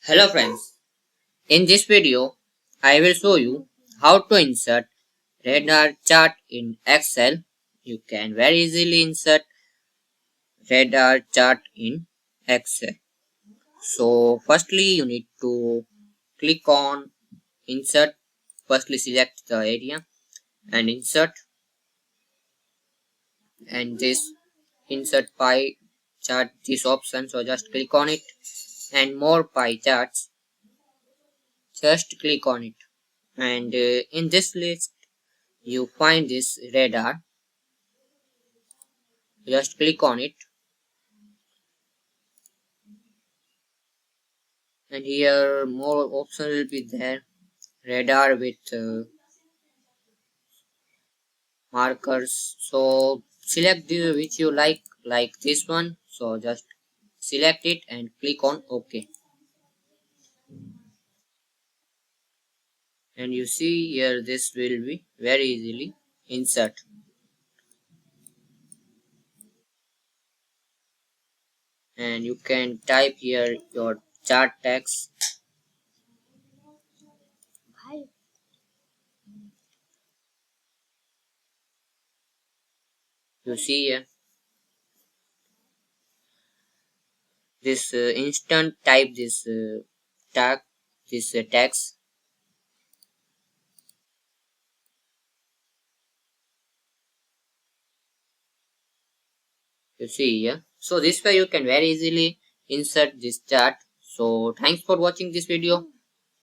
Hello friends, in this video I will show you how to insert radar chart in Excel. You can very easily insert radar chart in Excel. So firstly you need to click on insert. Firstly select the area and insert, and this insert pie chart this option, so just click on it, and more pie charts, just click on it, and in this list you find this radar. Just click on it, and here more options will be there. Radar with markers. So select the which you like this one. So just select it and click on OK. And you see here this will be very easily insert. And you can type here your chart text. You see here this instant type this tag this text. You see here. So this way you can very easily insert this chart. So thanks for watching this video.